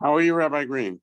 How are you, Rabbi Green?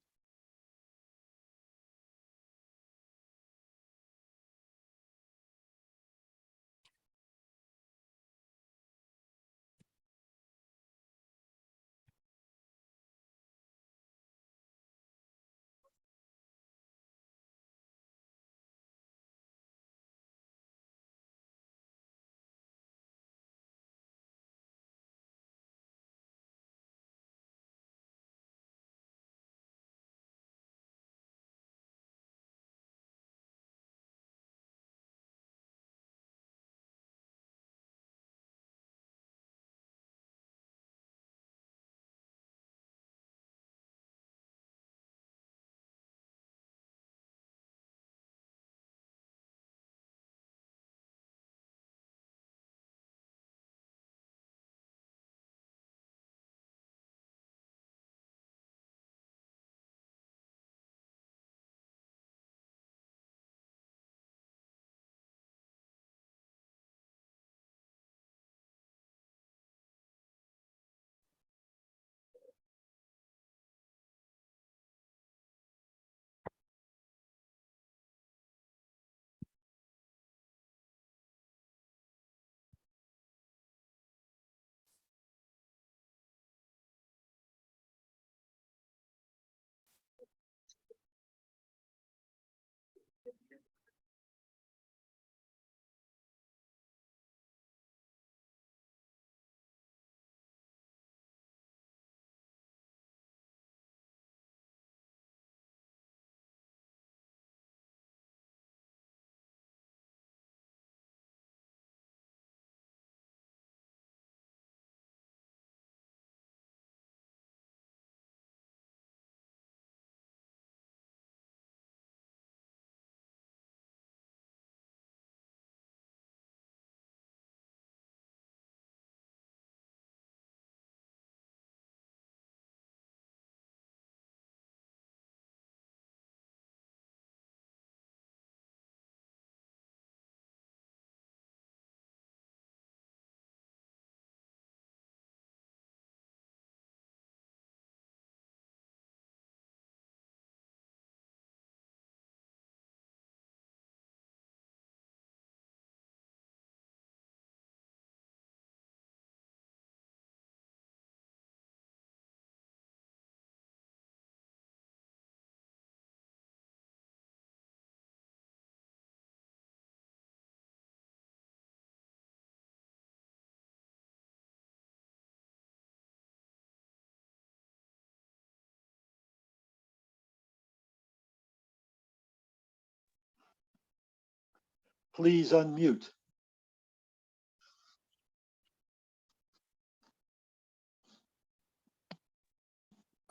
Please unmute.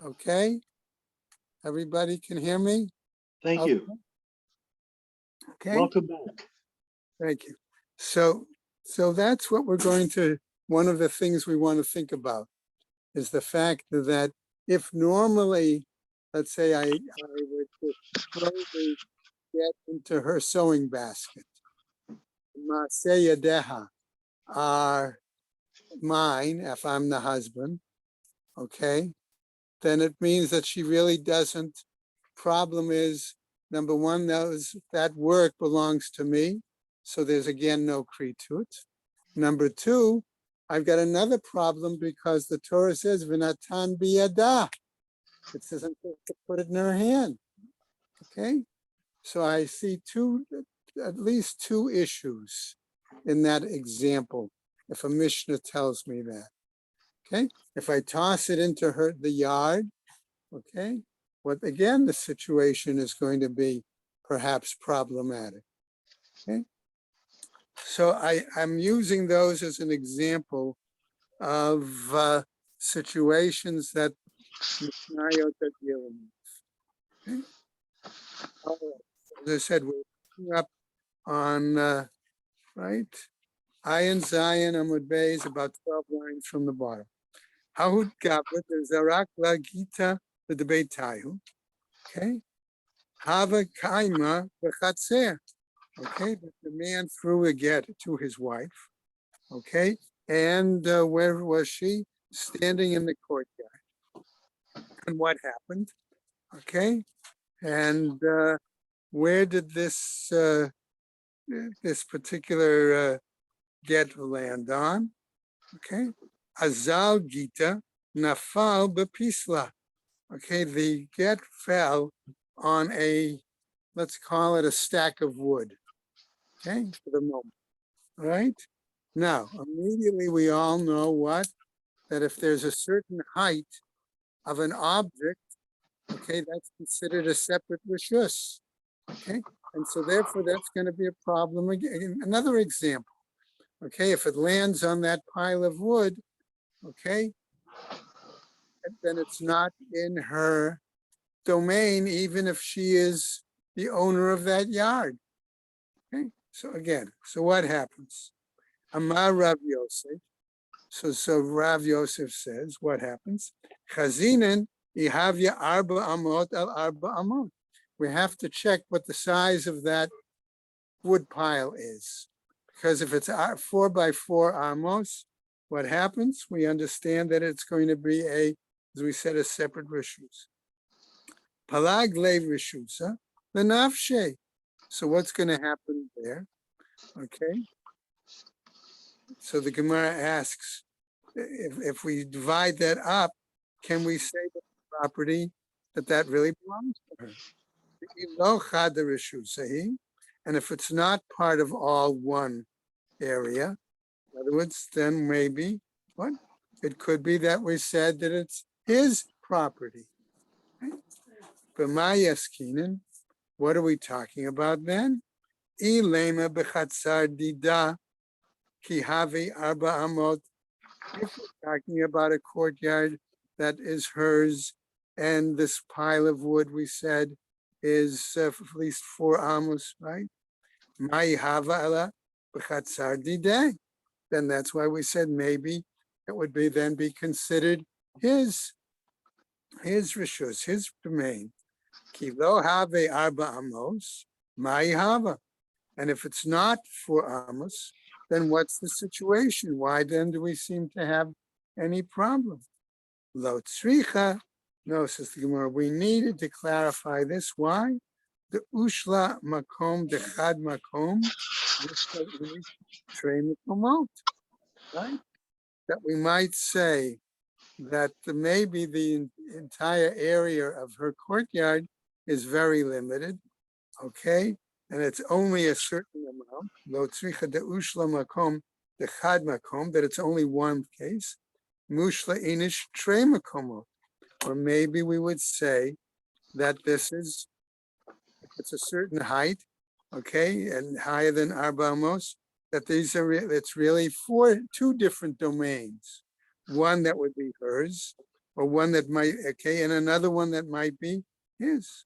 Okay, everybody can hear me? Thank you. Okay, Welcome back. thank you. So that's what we're going to, one of the things we want to think about is the fact that if normally, let's say I would just slowly get into her sewing basket, Maaseh Yadeha are mine, if I'm the husband, okay, then it means that she really doesn't. Problem is, number one, that work belongs to me. So there's again no kritut. Number two, I've got another problem because the Torah says v'natan biyada. It says I'm supposed to put it in her hand. Okay, so I see at least two issues in that example. If a Mishnah tells me that, okay, if I toss it into the yard, okay, what again the situation is going to be perhaps problematic. Okay, so I'm using those as an example of situations that Mishnayot are dealing with. Okay? All right. As I said, we're picking up on right. Ayin Zion Amud Bey is about 12 lines from the bottom. Hahut Gablet Zarak La Gita the debate Tayu. Okay. Hava Kaima Bechatzer. Okay, but the man threw a get to his wife. Okay, and where was she? Standing in the courtyard. and what happened, okay? And where did this particular get land on? Okay, Azal Gita Nafal Bepisla. Okay, the get fell on a, let's call it a stack of wood. Okay, for the moment. All right. Now, immediately we all know what? That if there's a certain height of an object, okay, that's considered a separate rishus. Okay, and so therefore that's going to be a problem again. Another example. Okay, if it lands on that pile of wood, okay, then it's not in her domain, even if she is the owner of that yard. Okay, so again, so what happens? Amar Rav Yosef. So Rav Yosef says, what happens? Chazinen ihavya arba amot al arba amot. We have to check what the size of that wood pile is. Because if it's 4 by 4 amos, what happens? We understand that it's going to be a, as we said, a separate rishus. Palag lev rishusa, the nafshe. So what's going to happen there? Okay. So the Gemara asks, if we divide that up, can we say that the property that really belongs to her? And if it's not part of all one area, in other words, then maybe what? It could be that we said that it's his property. But Mayaskinen, what are we talking about then? Ilema bechatzar dida kihavi arba amot. If we're talking about a courtyard that is hers, and this pile of wood we said is at least 4 amos, right? Then that's why we said maybe it would be then be considered his rishus, his domain. Kilo have arba amos, hava. And if it's not 4 amos, then what's the situation? Why then do we seem to have any problem? Lo tzricha. No, says the Gemara, we needed to clarify this. Why? The ushla makom dechad makom, right? That we might say that maybe the entire area of her courtyard is very limited, okay? And it's only a certain amount, lo tzricha de ushla makom dechad makom, that it's only one case, mushla inish tre makomot. Or maybe we would say that this is, it's a certain height, okay, and higher than arba amos, that these are, it's really 2 different domains. One that would be hers, or one that might, okay, and another one that might be his.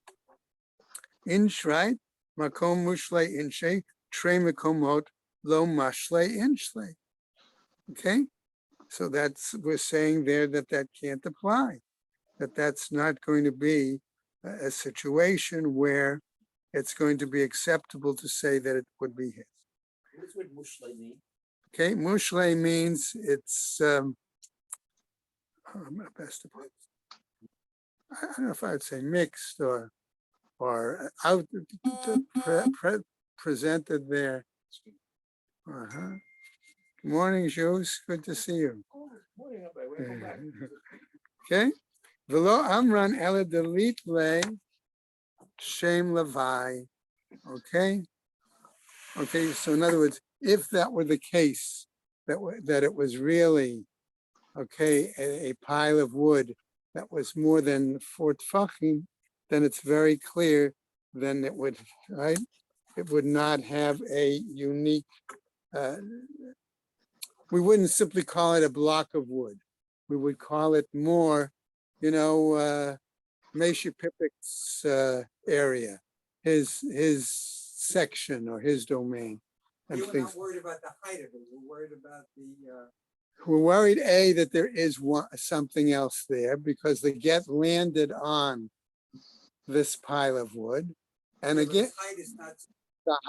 Inch, right? Makom mushle inshe, tre makomot lo mashle inshle. Okay, so that's, we're saying there that can't apply. That's not going to be a situation where it's going to be acceptable to say that it would be his. What would mushle mean? Okay, mushle means it's, I don't know if I would say mixed or out, presented there. Uh-huh. Good morning, Jules. Good to see you. Okay. V'lo amran ela delete le shem levai. Okay. Okay. So in other words, if that were the case, that it was really, okay, a pile of wood that was more than 4 tfachim, then it's very clear. Then it would, right? It would not have a unique. We wouldn't simply call it a block of wood. We would call it more, Mesha Pipik's area, his section or his domain. You were not worried about the height of it. We're worried about the. We're worried, that there is something else there because the get landed on this pile of wood. And again, height is not.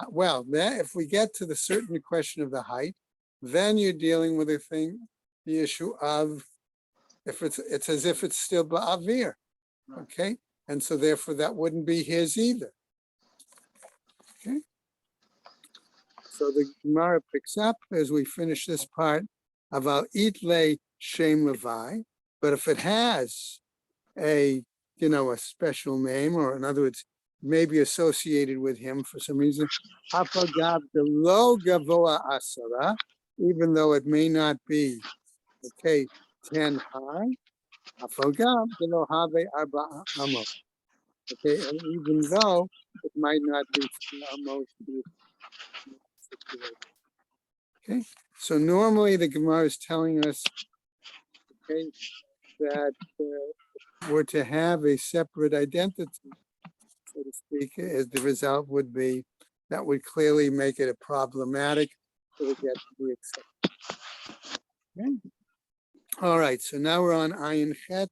Well, if we get to the certain question of the height, then you're dealing with the issue of if it's as if it's still ba'avir. Okay, and so therefore that wouldn't be his either. Okay. So the Gemara picks up as we finish this part of Al Itle Shem Levi, but if it has a a special name, or in other words, maybe associated with him for some reason, Hafagav the lo gavoa asara, even though it may not be 10 high, Hafagav the lo have arba amos. Okay, and even though it might not be 4 amos in this situation. Okay, so normally the Gemara is telling us, that we're to have a separate identity, so to speak, as the result would be, that would clearly make it a problematic for the get to be accepted. Okay. All right, so now we're on Ayin Chet.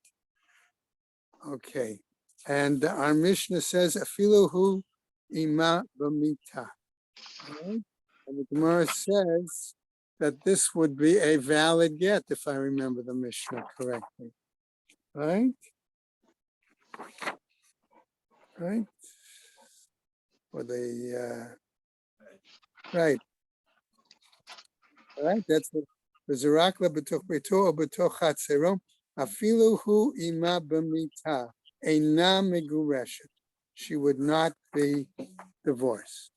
Okay, and our Mishnah says, Afilu hu ima b'mita. Right? And the Gemara says that this would be a valid get, if I remember the Mishnah correctly. Right? Right? Or the right. All right, that's the Zerakla b'toch beito or b'toch chatzerom afilu hu ima b'mita eina megureshet. She would not be divorced,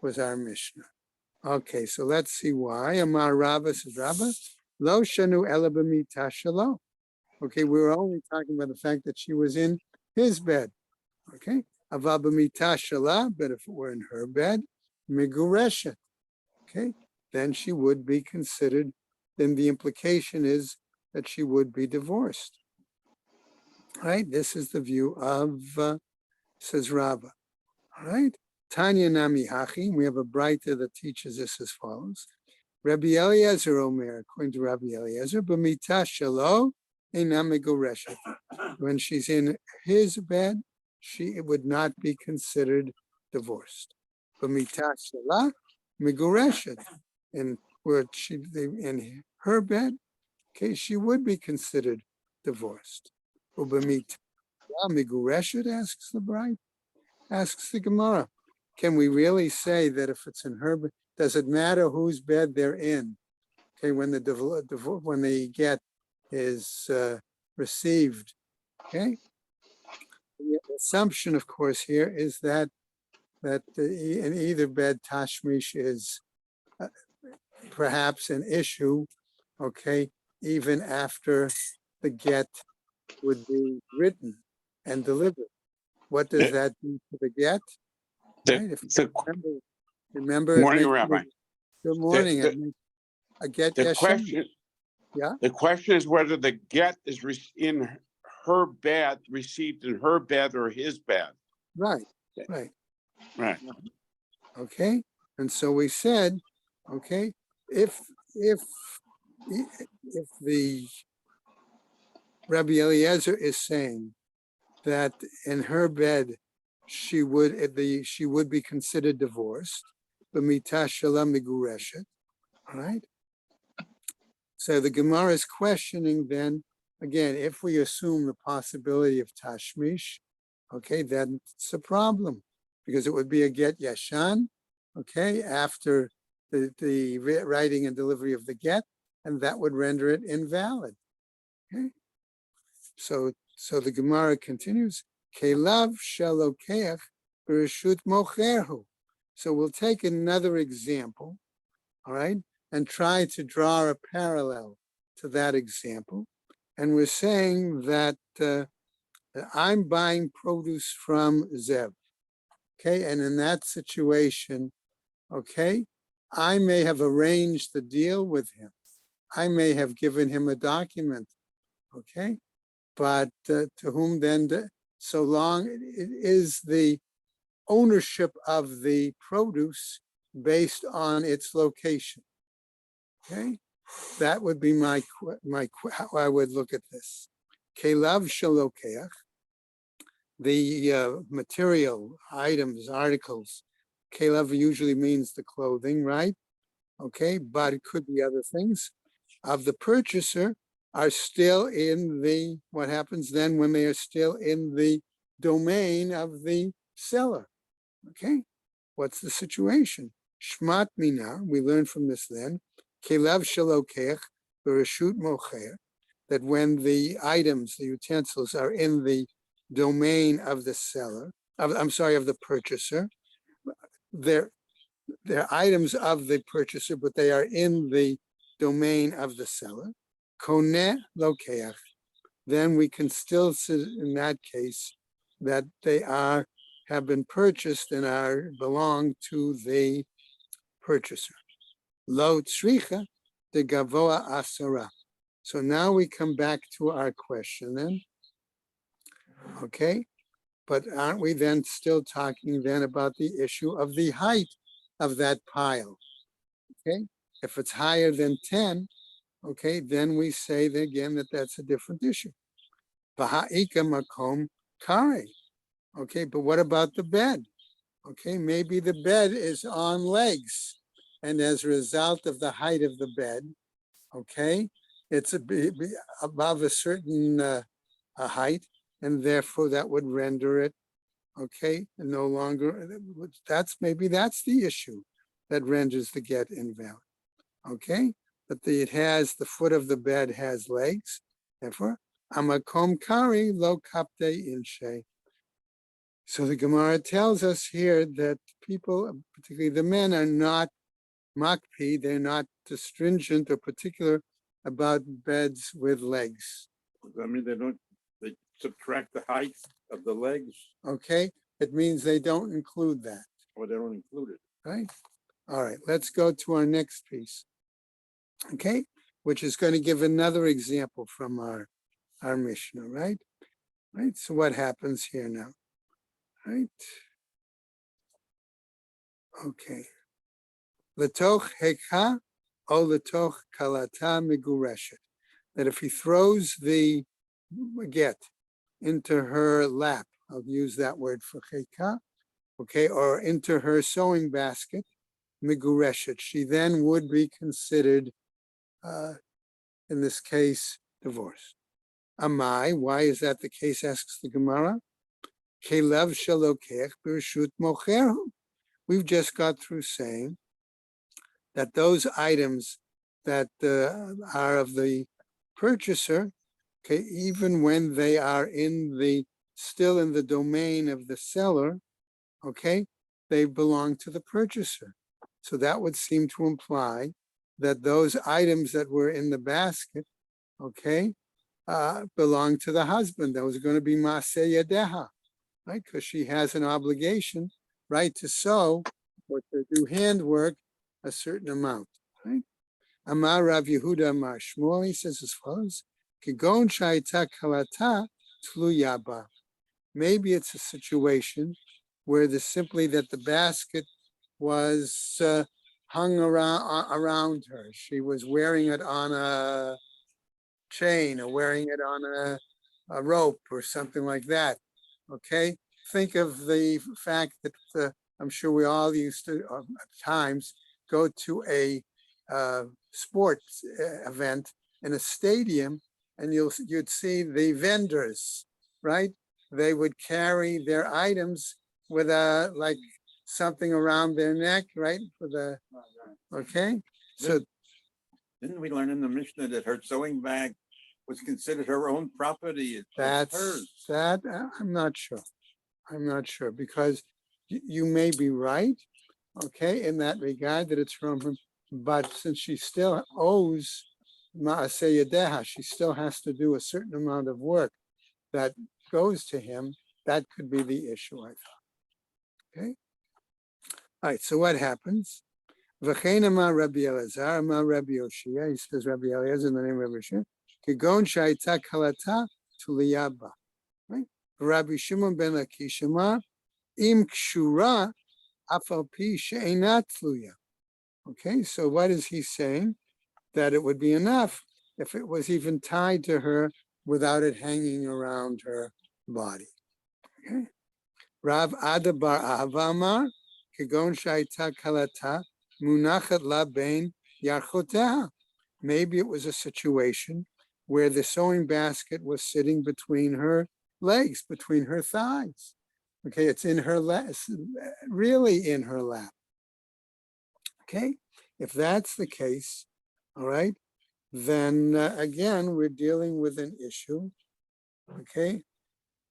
was our Mishnah. Okay, so let's see why. Amar Rabba says, Rabba, lo shanu ela b'mita shelo. Okay, we were only talking about the fact that she was in his bed. Okay, ava b'mita shala, but if it were in her bed, megureshet. Okay, then she would be considered, then the implication is that she would be divorced. All right, this is the view of, says Rabba. All right, Tanya Nami Hachi, we have a Braita that teaches this as follows. Rabbi Eliezer Omer, according to Rabbi Eliezer, b'mita shelo eina megureshet. When she's in his bed, she would not be considered divorced. B'mita shela megureshet. And where she in her bed, okay, she would be considered divorced. Ubamit migureshet, asks the bride, asks the Gemara. Can we really say that if it's in her bed, does it matter whose bed they're in? Okay, when the get is received. Okay, the assumption, of course, here is that in either bed tashmish is perhaps an issue, okay, even after the get would be written and delivered. What does that do to the get? Right? If you remember Morning, Rabbi. Good morning. A get The yeshem. question, Yeah. the question is whether the get is in her bed, received in her bed or his bed. Right. Right. Okay. And so we said, okay, if the Rabbi Eliezer is saying that in her bed she would be considered divorced, b'mita shela megureshet, right? So the Gemara is questioning then, again, if we assume the possibility of tashmish, okay, then it's a problem, because it would be a get yashan, okay, after the writing and delivery of the get, and that would render it invalid. Okay, so the Gemara continues, Kelav shalokeach b'reshut mocherhu. So we'll take another example, all right, and try to draw a parallel to that example. And we're saying that I'm buying produce from Zev, okay, and in that situation, okay, I may have arranged the deal with him. I may have given him a document, okay, but to whom then, so long it is the ownership of the produce based on its location, okay, that would be how I would look at this. Kelav shalokeach, the material, items, articles. Kelav usually means the clothing, right? Okay, but it could be other things of the purchaser. are still in the, what happens then when they are still in the domain of the seller? Okay, what's the situation? Shmat mina, we learn from this then, kelev shalokech bereshut mocher, that when the items, the utensils are in the domain of the seller, of the purchaser, they're items of the purchaser, but they are in the domain of the seller. Koneh lokeach, then we can still say in that case that they have been purchased and belong to the purchaser. Lo tzricha de gavoa asara. So now we come back to our question then. Okay, but aren't we then still talking then about the issue of the height of that pile? Okay, if it's higher than 10, okay, then we say that again that that's a different issue. V'ha'ika makom kare. Okay, but what about the bed? Okay, maybe the bed is on legs, and as a result of the height of the bed, okay, it's above a certain a height, and therefore that would render it, okay, no longer, maybe that's the issue that renders the get invalid, okay? But the foot of the bed has legs, therefore, amakom kari lo kapte inshe. So the Gemara tells us here that people, particularly the men, are not makpi, they're not stringent or particular about beds with legs. I mean, they subtract the height of the legs, Okay, it means they don't include that, or they don't include it. right? All right, let's go to our next piece. Okay, which is going to give another example from our Mishnah, right? Right, so what happens here now? Right? Okay. Letoch hekha o letoch kalata migureshet. That if he throws the get into her lap, I'll use that word for hekha, okay, or into her sewing basket, migureshet, she then would be considered, in this case, divorced. Amai, why is that the case, asks the Gemara? Kelev shalokech b'reshut mocherhu. We've just got through saying that those items that are of the purchaser, okay, even when they are still in the domain of the seller, okay, they belong to the purchaser. So that would seem to imply that those items that were in the basket, okay, belong to the husband. That was going to be Maaseh Yadeha, right? Because she has an obligation, right, to sew or to do handwork a certain amount, right? Amar Rav Yehuda Amar Shmuel, he says as follows, Kigon Shaita Kalata Tluyaba. Maybe it's a situation where simply that the basket was hung around her. She was wearing it on a chain or wearing it on a rope or something like that. Okay, think of the fact that I'm sure we all used to at times go to a sports event in a stadium, and you'd see the vendors, right? They would carry their items with like something around their neck, right? Okay, so Didn't we learn in the Mishnah that her sewing bag was considered her own property? It's hers. I'm not sure. I'm not sure, because you may be right, okay, in that regard, that it's from him, but since she still owes Maaseh Yadeha, she still has to do a certain amount of work that goes to him. That could be the issue, I thought. Okay. All right, so what happens? V'chein amar Rabbi Elazar, amar Rabbi Yoshia, he says Rabbi Elazar in the name of Rabbi Yoshia, Kigon shaita kalata tuliyaba, right? Rabbi Shimon ben Lakish amar, im kshura afal pi she'einat tluya. Okay, so what is he saying? That it would be enough if it was even tied to her without it hanging around her body. Okay. Rav Ada bar Ahava amar, Kigon shaita kalata munachat la bein yarchoteha. Maybe it was a situation where the sewing basket was sitting between her legs, between her thighs. Okay, it's in her lap, really in her lap. Okay, if that's the case, all right, then again, we're dealing with an issue, okay,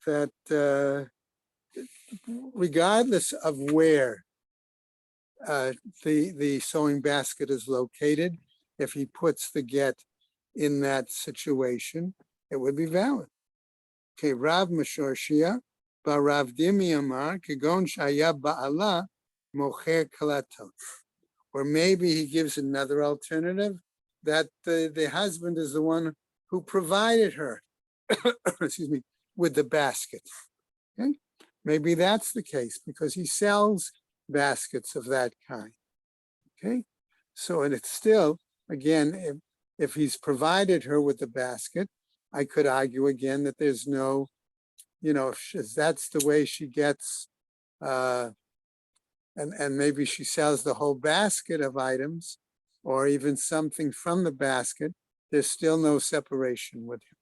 that regardless of where the sewing basket is located, if he puts the get in that situation, it would be valid. Okay, Rav Meshorshia, ba Rav Dimi Amar, Kegon Shaya Ba'ala, Mocher Kalatot. Or maybe he gives another alternative, that the husband is the one who provided her, excuse me, with the basket. Okay, maybe that's the case because he sells baskets of that kind. Okay, so and it's still, again, if he's provided her with the basket, I could argue again that there's no, if that's the way she gets, and maybe she sells the whole basket of items or even something from the basket, there's still no separation with him.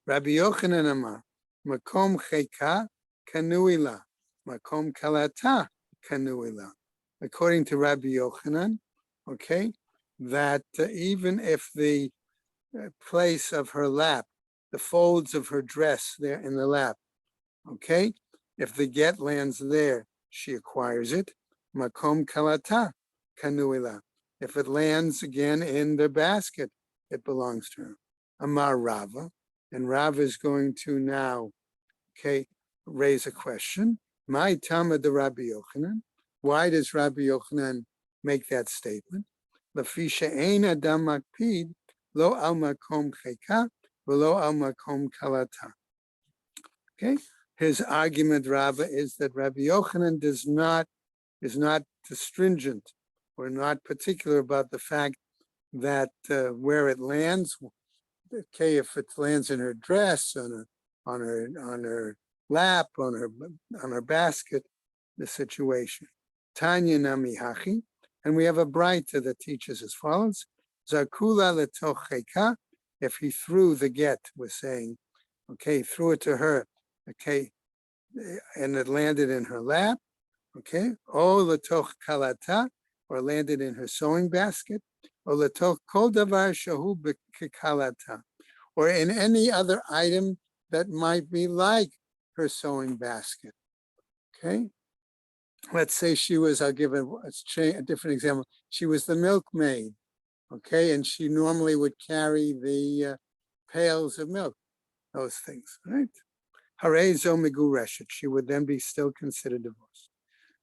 Rabbi Yochanan Amar, Makom Cheka Kanuila, Makom Kalata Kanuila. According to Rabbi Yochanan, okay, that even if the place of her lap, the folds of her dress there in the lap, okay, if the get lands there, she acquires it. Makom Kalata Kanuila. If it lands again in the basket, it belongs to her. Amar Rava. And Rav is going to now, okay, raise a question. My Tama de Rabbi Yochanan. Why does Rabbi Yochanan make that statement? Lafisha ein adam makpid lo al makom cheka v'lo al makom kalata. Okay, his argument, Rava, is that Rabbi Yochanan is not stringent or not particular about the fact that where it lands. Okay, if it lands in her dress, on her lap, on her basket, the situation. Tanya nami hachi, and we have a braita that teaches as follows: Zakula letoch cheka. If he threw the get, we're saying, okay, threw it to her, okay, and it landed in her lap, okay, o letoch kalata, or landed in her sewing basket, or letoch kol davar shahu b'kalata, or in any other item that might be like her sewing basket. Okay, let's say she was, I'll give a different example. She was the milkmaid, okay, and she normally would carry the pails of milk, those things, right? Harei zo megureshet, she would then be still considered divorced.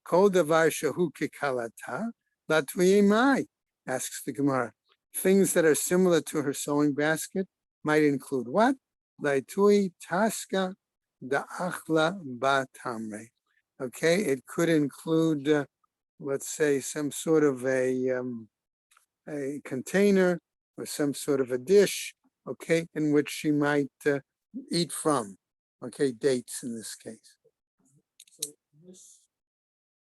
Kol davar shahu kikalata latui mai, asks the Gemara. Things that are similar to her sewing basket might include what? Laitui taska da'achla batamre. Okay, it could include, let's say, some sort of a container or some sort of a dish, okay, in which she might eat from. Okay, dates in this case. So in this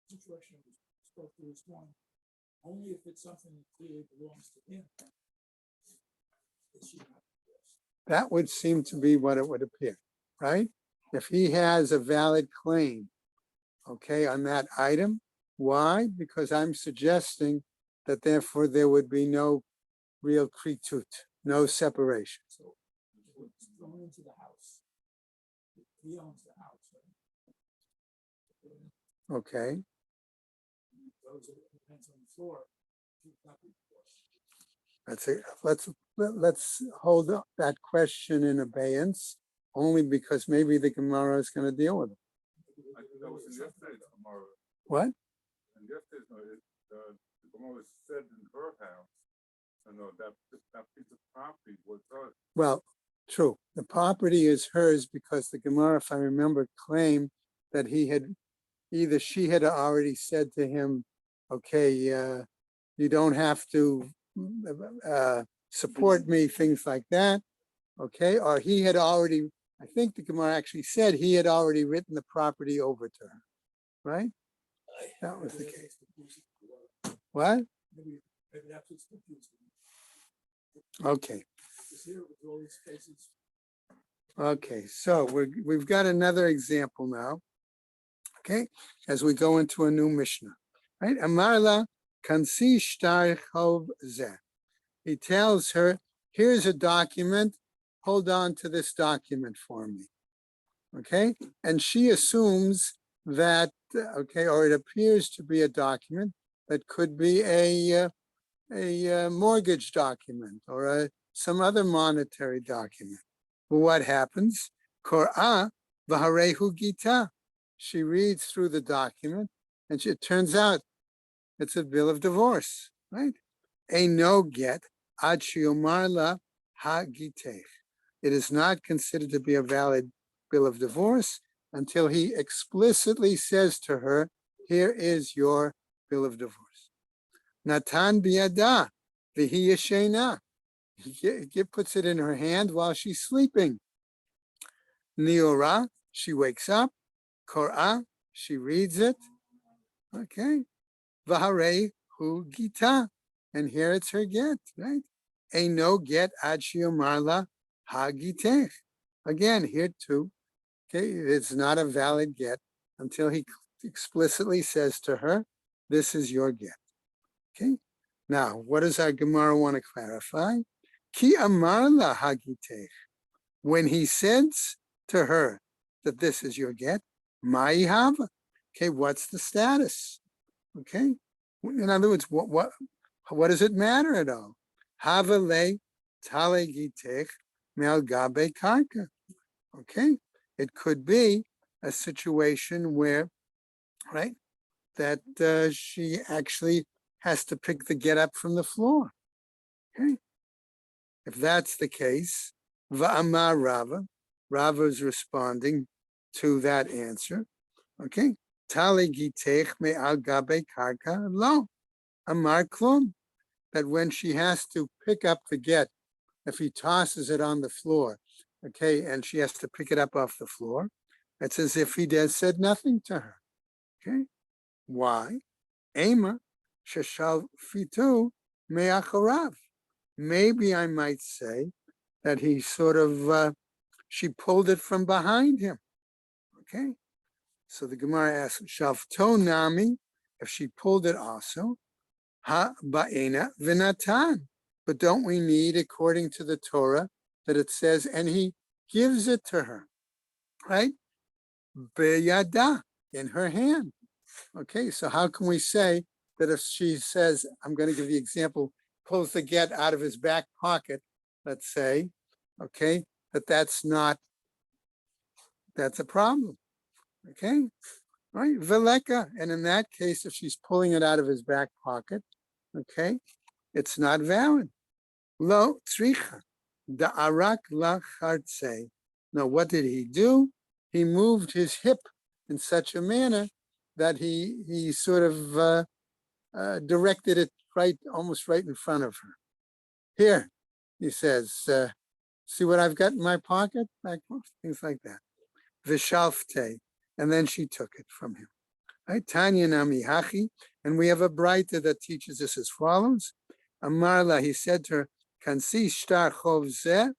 situation, we spoke to this one, only if it's something that clearly belongs to him. Is she not divorced? That would seem to be what it would appear, right? If he has a valid claim, okay, on that item, why? Because I'm suggesting that therefore there would be no real kritut, no separation. So it's thrown into the house. He owns the house, right? Okay, Those are the pants on the floor. She's not divorced. that's it. Let's hold up that question in abeyance, only because maybe the Gemara is going to deal with it. I think that was in yesterday's Gemara. What? And yesterday's, the Gemara said in her house, that piece of property was hers. Well, true. The property is hers because the Gemara, if I remember, claimed that she had already said to him, okay, you don't have to support me, things like that. Okay, or he had already, I think the Gemara actually said he had already written the property over to her, right? That was the case. What? Maybe that's what's confusing. Okay. case here with all these cases. Okay, so we've got another example now. Okay, as we go into a new Mishnah, right? Amarla kansi shtar chov zeh. He tells her, here's a document, hold on to this document for me. Okay, and she assumes that, okay, or it appears to be a document that could be a mortgage document or some other monetary document. Well, what happens? Kor'ah v'harehu gita. She reads through the document, and it turns out it's a bill of divorce, right? A no get ad shiomar la ha-gitech. It is not considered to be a valid bill of divorce until he explicitly says to her, here is your bill of divorce. Natan biyada v'hi yeshena. He puts it in her hand while she's sleeping. Niora, she wakes up. Korah, she reads it. Okay. V'harei hu gita. And here it's her get, right? A no get ad shiomar la ha-gitech. Again, here too, okay, it's not a valid get until he explicitly says to her, this is your get. Okay. Now, what does our Gemara want to clarify? Ki amar la ha-gitech. When he says to her that this is your get, ma'i hava. Okay, what's the status? Okay. In other words, what does it matter at all? Hava le tale gitech me'al gabe karka. Okay, it could be a situation where, right, that she actually has to pick the get up from the floor. Okay, if that's the case, va'amar Rava, Rava is responding to that answer. Okay, tali gitech me'al gabe karka lo amar klum. That when she has to pick up the get, if he tosses it on the floor, okay, and she has to pick it up off the floor, it's as if he said nothing to her. Okay, why? Ema sheshal fitu me'acharav. Maybe I might say that he sort of, she pulled it from behind him. Okay, so the Gemara asks, shavto nami, if she pulled it also, ha ba'ena v'natan. But don't we need, according to the Torah, that it says, and he gives it to her, right? Beyada, in her hand. Okay, so how can we say that if she says, I'm going to give the example, pulls the get out of his back pocket, let's say, okay, that's a problem. Okay, right? Veleka, and in that case, if she's pulling it out of his back pocket, okay, it's not valid. Lo tzricha, da'arak la chartze. Now, what did he do? He moved his hip in such a manner that he sort of directed it almost right in front of her. Here, he says, see what I've got in my pocket? Things like that. Vishalfte, and then she took it from him. Right? Tanya nami hachi, and we have a braita that teaches us as follows. Amarla, he said to her, Kansi shtar chov zeh,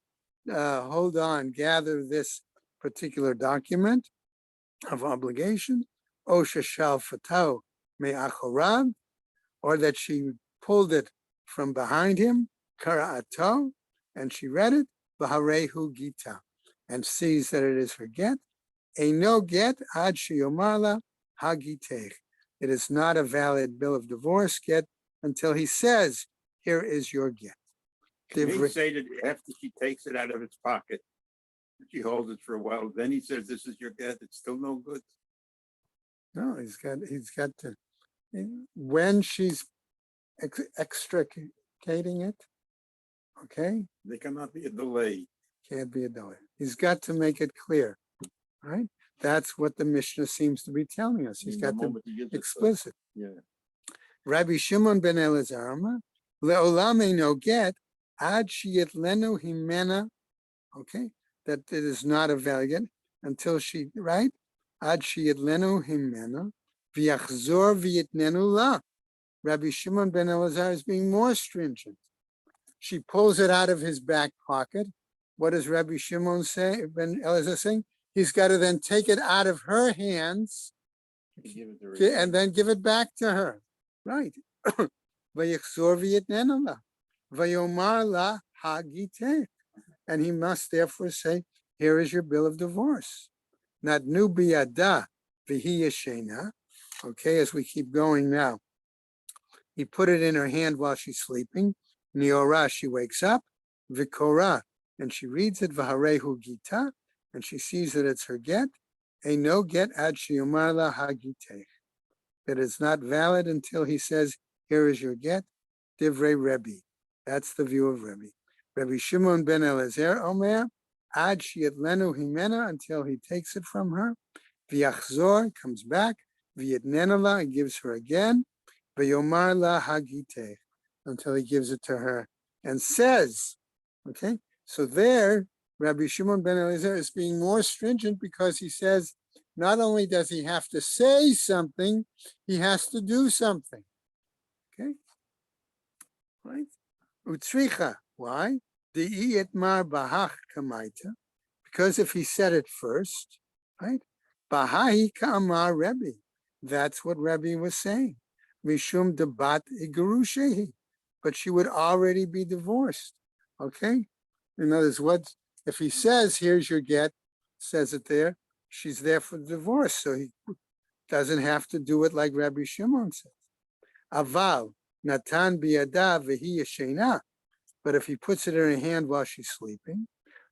hold on, gather this particular document of obligation, o sheshal fatao me'achorav, or that she pulled it from behind him, kara'ato, and she read it, v'harehu gita, and sees that it is her get. A no get ad sheyomarla hagitech. It is not a valid bill of divorce get until he says, here is your get. Can he say that after she takes it out of its pocket, she holds it for a while, then he says, this is your get, it's still no good? No, he's got to, when she's extricating it, okay? There cannot be a delay. Can't be a delay. He's got to make it clear, right? That's what the Mishnah seems to be telling us. He's got to explicit. Yeah. Rabbi Shimon ben Elazar, le'olam no get ad sheyitlenu himena. Okay, that it is not a valid until she, right? Ad sheyitlenu himena v'yachzor v'yitnenu la. Rabbi Shimon ben Elazar is being more stringent. She pulls it out of his back pocket. What does Rabbi Shimon say? Ben Elazar saying? He's got to then take it out of her hands and then give it back to her. Right. Vayichzor v'yitnenu la. Vayomar la hagiteh. And he must therefore say, here is your bill of divorce. Not nu biyada v'hi yeshena. Okay, as we keep going now. He put it in her hand while she's sleeping. Niora, she wakes up. Vikora, and she reads it. Vaharehu gita, and she sees that it's her get. A no get ad sheyomar la hagiteh. That it's not valid until he says, here is your get. Divrei Rebbe. That's the view of Rebbe. Rabbi Shimon ben Elazar Omer, ad sheyetlenu himena, until he takes it from her. V'yachzor, comes back. V'yitnenu la, and gives her again. V'yomar la hagiteh, until he gives it to her and says, okay, so there, Rabbi Shimon ben Elazar is being more stringent because he says, not only does he have to say something, he has to do something. Okay, right? Utzricha, why? De'i etmar bahach kamaita, because if he said it first, right? Bahahi ka'amar Rebbe, that's what Rebbe was saying. Mishum debat igerushehi, but she would already be divorced. Okay? In other words, what if he says, here's your get, says it there, she's there for divorce, so he doesn't have to do it like Rabbi Shimon says. Aval, natan biyada v'hi yeshena, but if he puts it in her hand while she's sleeping,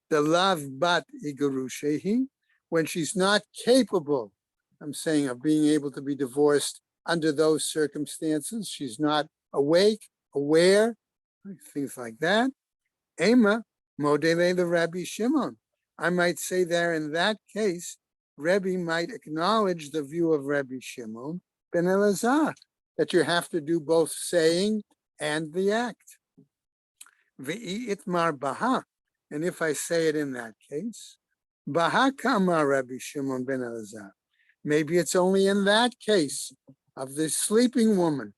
the lav bat igerushehi, when she's not capable, I'm saying, of being able to be divorced under those circumstances, she's not awake, aware, things like that. Ema, modele the Rabbi Shimon. I might say there in that case, Rebbe might acknowledge the view of Rabbi Shimon ben Elazar, that you have to do both saying and the act. Ve'i itmar baha, and if I say it in that case, baha kama Rabbi Shimon ben Elazar. Maybe it's only in that case of this sleeping woman,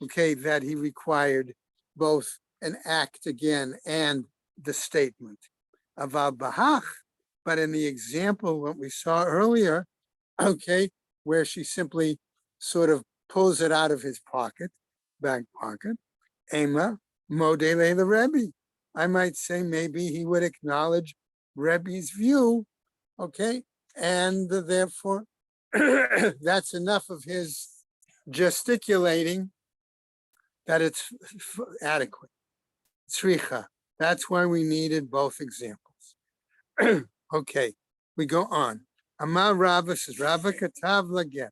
okay, that he required both an act again and the statement. Aval bahach, but in the example what we saw earlier, okay, where she simply sort of pulls it out of his pocket, back pocket, Ema, modele the Rebbe. I might say maybe he would acknowledge Rebbe's view, okay, and therefore that's enough of his gesticulating that it's adequate. Tzricha. That's why we needed both examples. Okay, we go on. Amar Rava says, Rava katav laget,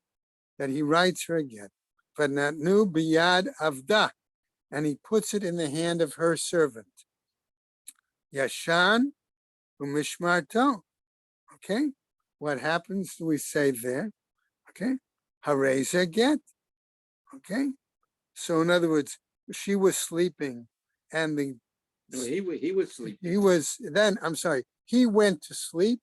that he writes her a get, but natnu biyad avda, and he puts it in the hand of her servant. Yashan umishmarto. Okay, what happens? Do we say there? Okay, hareza get. Okay, so in other words, she was sleeping, and He was sleeping. he was then. I'm sorry, he went to sleep.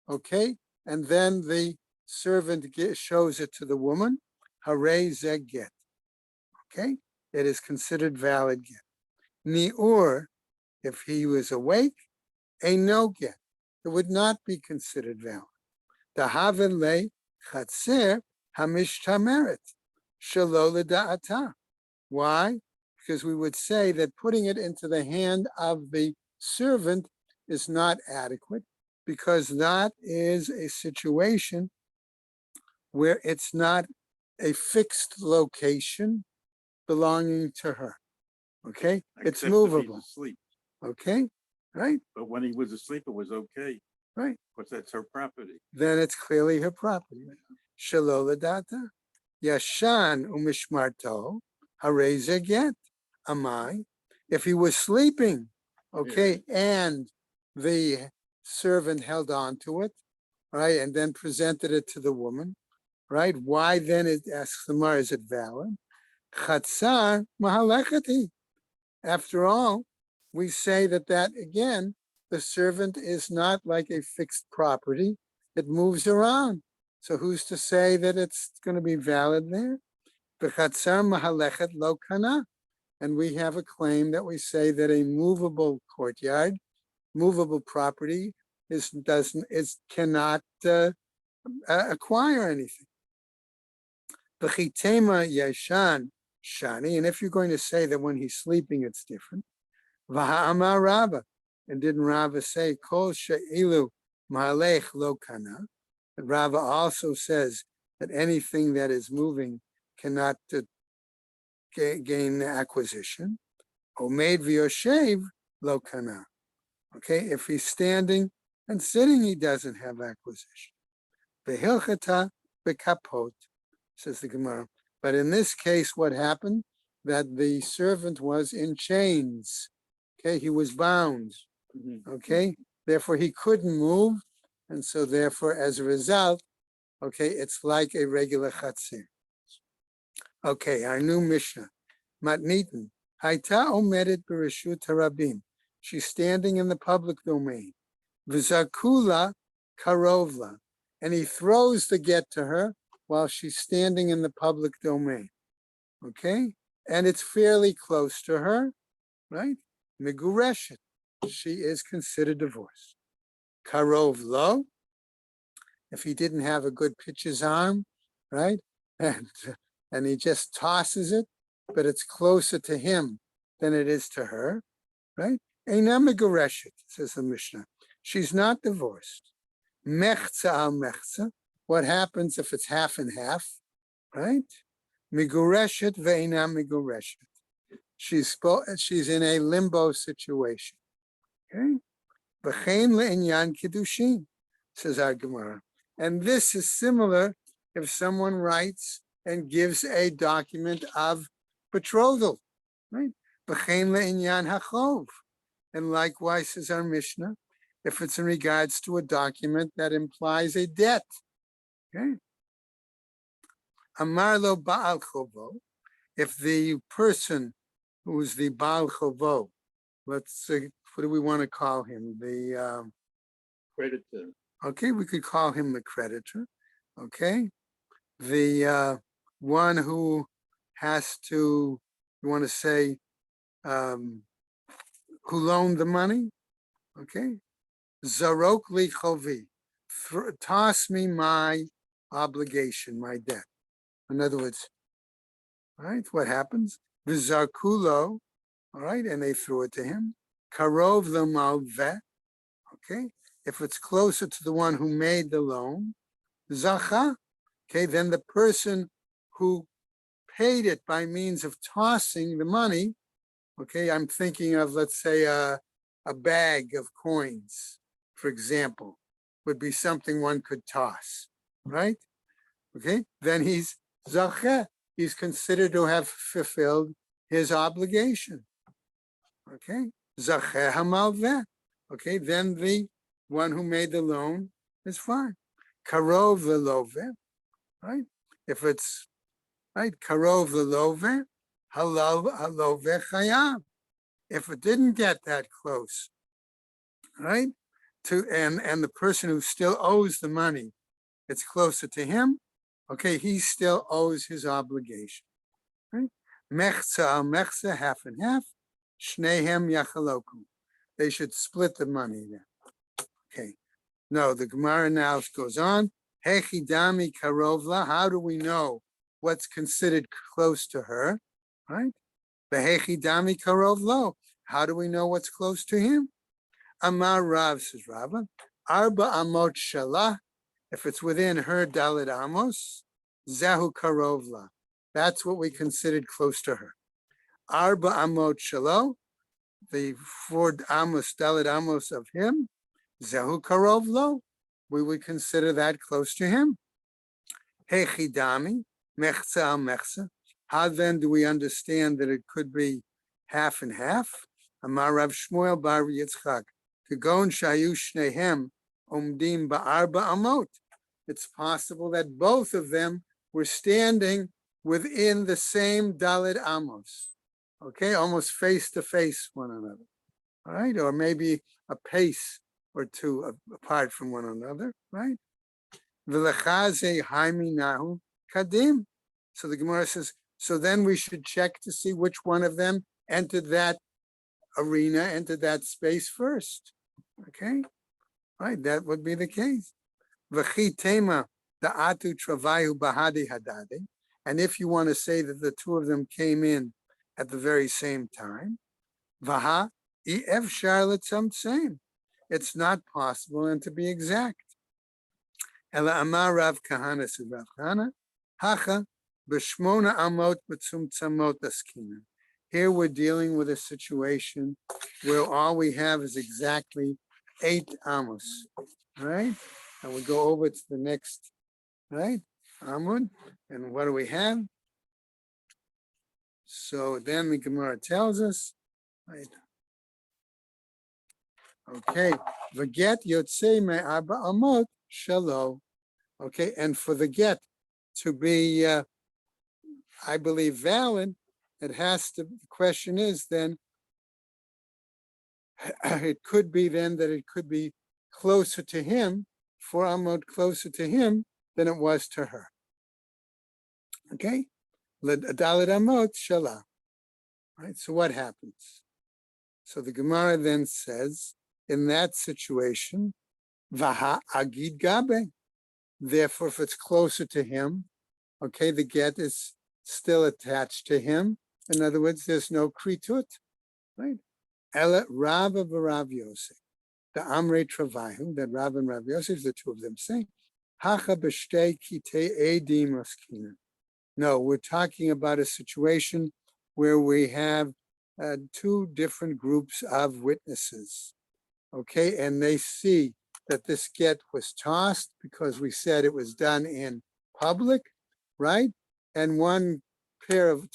Okay, and then the servant shows it to the woman. Hareza get. Okay, it is considered valid get. Niur, if he was awake, a no get. It would not be considered valid. The Havele Chatzer Hamishtameret Shelo L'Da'ata. Why? Because we would say that putting it into the hand of the servant is not adequate, because that is a situation where it's not a fixed location belonging to her. Okay? It's Except if he's movable. asleep. Okay? Right? But when he was asleep, it was okay, Right. because that's her property. Then it's clearly her property. Shelo L'Da'ata. Yashan umishmarto hareza get. Amai. If he was sleeping, okay, and the servant held on to it, right, and then presented it to the woman, right? Why then, it asks the Mar, is it valid? Chatzar mahalechati. After all, we say that again, the servant is not like a fixed property. It moves around. So who's to say that it's going to be valid there? V'chatzar mahalechet lo kana. and we have a claim that we say that a movable courtyard, movable property cannot acquire anything. V'chitema yashan shani, and if you're going to say that when he's sleeping it's different, v'ha'amar Rava, and didn't Rava say kol she'ilu ma'alech lo kana? Rava also says that anything that is moving cannot gain acquisition. Omed v'yoshev lo kana. Okay, if he's standing and sitting, he doesn't have acquisition. V'hilchata b'kapot, says the Gemara. But in this case, what happened? That the servant was in chains. Okay, he was bound. Okay, therefore he couldn't move, and so therefore, as a result, okay, it's like a regular chatzir. Okay, our new Mishnah, Matnitin, Haita omedet bereshut harabim. She's standing in the public domain. V'zakula karovla, and he throws the get to her while she's standing in the public domain. Okay, and it's fairly close to her, right? Migureshet, she is considered divorced. Karov lo, if he didn't have a good pitcher's arm, right? And he just tosses it, but it's closer to him than it is to her, right? Eina migureshet, says the Mishnah. She's not divorced. Mechza al mechza. What happens if it's half and half, right? Migureshet ve'eina migureshet. She's in a limbo situation. Okay? V'chein le'inyan kiddushin, says our Gemara. And this is similar if someone writes and gives a document of betrothal, right? V'chein le'inyan hachov. And likewise, says our Mishnah, if it's in regards to a document that implies a debt. Okay? Amar lo ba'al chovo, if the person who is the Baal Chovo, let's say, what do we want to call him? The Creditor. okay, we could call him the creditor. Okay, the one who has to, you want to say, who loaned the money. Okay, Zarok li chovi, toss me my obligation, my debt. In other words, right? What happens? V'zarkulo, all right, and they threw it to him. Karov l'malveh, okay. If it's closer to the one who made the loan, zacha, okay, then the person who paid it by means of tossing the money, okay, I'm thinking of, let's say, a bag of coins, for example, would be something one could toss, right? Okay, then he's zacha. He's considered to have fulfilled his obligation. Okay, Zacheh hamalveh. Okay, then the one who made the loan is fine. Karov veloveh, right? If it's right, karov veloveh, haloveh chayam. If it didn't get that close, right, and the person who still owes the money, it's closer to him. Okay, he still owes his obligation. Right? Mechza al mechza, half and half. Shnehem yachaloku. They should split the money then. Okay. No, the Gemara now goes on. Hechidami karovla. How do we know what's considered close to her? Right? Behechidami karovlo. How do we know what's close to him? Amar Rav, says Rava. Arba amot shalah. If it's within her Dalit Amos, Zahu Karovla. That's what we considered close to her. Arba Amot Shalo, the 4 Amos, Dalit Amos of him, Zahu Karovlo, we would consider that close to him. Hechidami, Mechza al Mechza. How then do we understand that it could be half and half? Amar Rav Shmuel bar Yitzchak, Kagon Shayu Shnehem, Omdim ba'arba amot. It's possible that both of them were standing within the same Dalit Amos. Okay, almost face to face one another. All right, or maybe a pace or two apart from one another, right? V'lechaze haimi nahu kadim. So the Gemara says, so then we should check to see which one of them entered that arena, entered that space first. Okay, right, that would be the case. V'chi tema da'atu travayu bahadi hadade. And if you want to say that the two of them came in at the very same time, vaha ef charlotte some same. It's not possible and to be exact. Ela amar Rav Kahana said Rav Kahana, hacha b'shmona amot b'tzumtzamot askina. Here we're dealing with a situation where all we have is exactly 8 amos, right? And we go over to the next, right? Amud, and what do we have? So then the Gemara tells us, right? Okay, v'get yotzei me'arba amot shalo. Okay, and for the get to be, I believe, valid, it has to, the question is then, it could be then that it could be closer to him, 4 amot closer to him than it was to her. Okay, dalet amot shala. Right, so what happens? So the Gemara then says, in that situation, vaha agid gabe. Therefore, if it's closer to him, okay, the get is still attached to him. In other words, there's no kritut, right? Ela Rabba v'Rav Yosef, the Amrei Travahu, that Rav and Rav Yosef, the two of them say, hacha b'shtei kitei edim askina. No, we're talking about a situation where we have 2 different groups of witnesses, okay, and they see that this get was tossed because we said it was done in public, right? And one pair of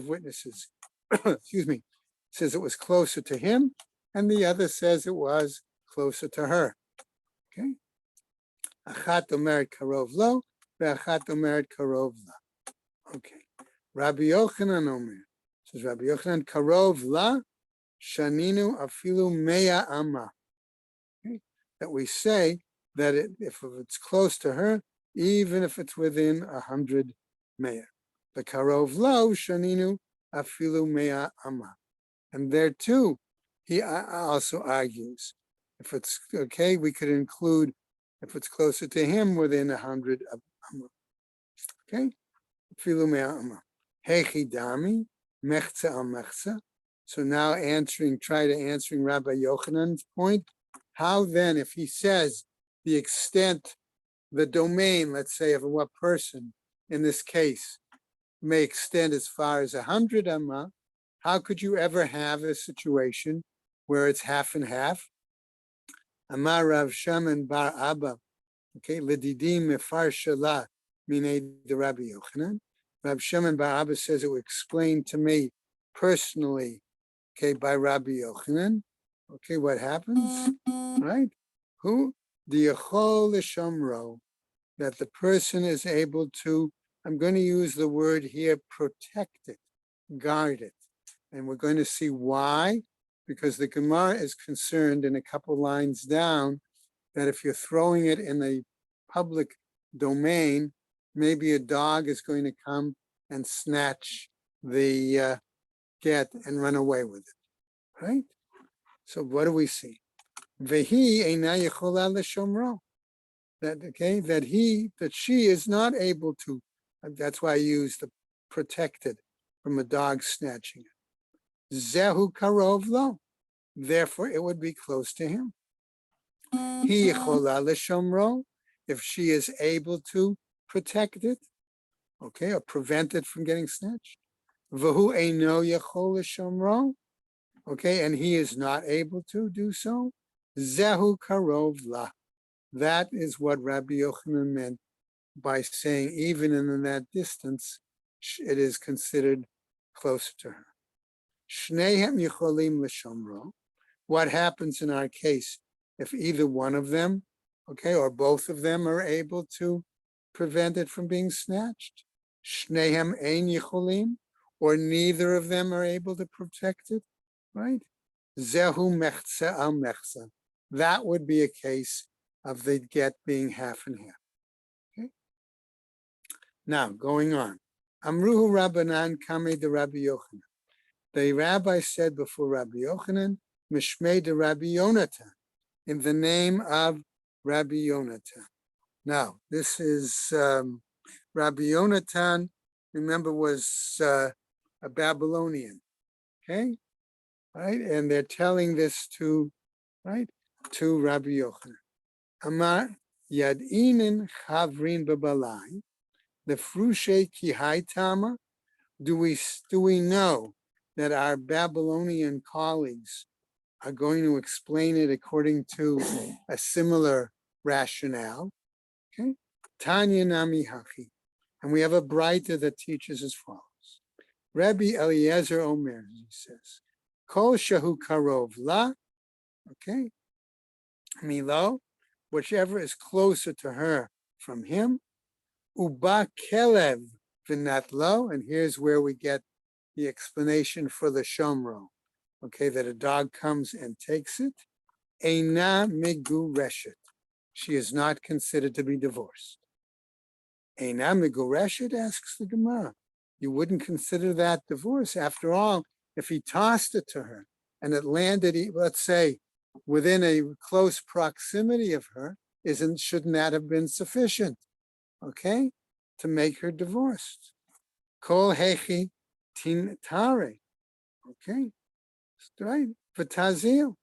witnesses, excuse me, says it was closer to him, and the other says it was closer to her. Okay. Achat omeret karov lo, ve'achat omeret karov la. Okay. Rabbi Yochanan omer, says Rabbi Yochanan, karov la, shaninu afilu mea amma. That we say that if it's close to her, even if it's within 100 mea. The karov lo shaninu afilu mea amma. And there too, he also argues, if it's okay, we could include, if it's closer to him, within 100 of amma. Okay? Afilu mea amma. Hechi dami, mechza al mechza. So now try to answering Rabbi Yochanan's point. How then, if he says the extent, the domain, let's say, of what person in this case may extend as far as 100 amma, how could you ever have a situation where it's half and half? Amar Rav Shaman bar Abba, okay, ledidim mefar shala minei de Rabbi Yochanan. Rav Shaman bar Abba says it was explained to me personally, okay, by Rabbi Yochanan. Okay, what happens? Right? Who? The Yachol Shamro, that the person is able to, I'm going to use the word here, protect it, guard it. And we're going to see why, because the Gemara is concerned in a couple lines down that if you're throwing it in the public domain, maybe a dog is going to come and snatch the get and run away with it, right? So what do we see? Vehi eina yechola l'shomro. That she is not able to. That's why I use the protected from a dog snatching it. Zehu karov lo. Therefore, it would be close to him. Hi yechola l'shomro. If she is able to protect it, okay, or prevent it from getting snatched. Vehu eino yechol l'shomro. Okay, and he is not able to do so. Zehu karov la. That is what Rabbi Yochanan meant by saying, even in that distance, it is considered closer to her. Shnehem yicholim l'shomro. What happens in our case if either one of them, okay, or both of them are able to prevent it from being snatched? Shnehem ein yicholim, or neither of them are able to protect it, right? Zehu mechza al mechza. That would be a case of the get being half and half. Okay. Now, going on. Amruhu Rabbanan Kame de Rabbi Yochanan. the rabbi said before Rabbi Yochanan, Mishmei de Rabbi Yonatan, in the name of Rabbi Yonatan. Now, this is Rabbi Yonatan, remember, was a Babylonian, okay? Right? And they're telling this to, right, to Rabbi Yochanan. Amar Yad'inin Chavrin Babalai, the Frushe Kihai Tama. Do we know that our Babylonian colleagues are going to explain it according to a similar rationale? Okay. Tanya Nami Hachi. And we have a Braita that teaches as follows. Rabbi Eliezer Omer, he says, Kol Shahu Karov La, okay, Milo, whichever is closer to her from him, Uba Kelev V'natlo, and here's where we get the explanation for the Shomro, okay, that a dog comes and takes it, Eina Migureshet, she is not considered to be divorced. Eina Migureshet, asks the Gemara. You wouldn't consider that divorce. After all, if he tossed it to her and it landed, let's say, within a close proximity of her, shouldn't that have been sufficient, okay, to make her divorced? Kol hechi tin tare, okay, right, v'tazil,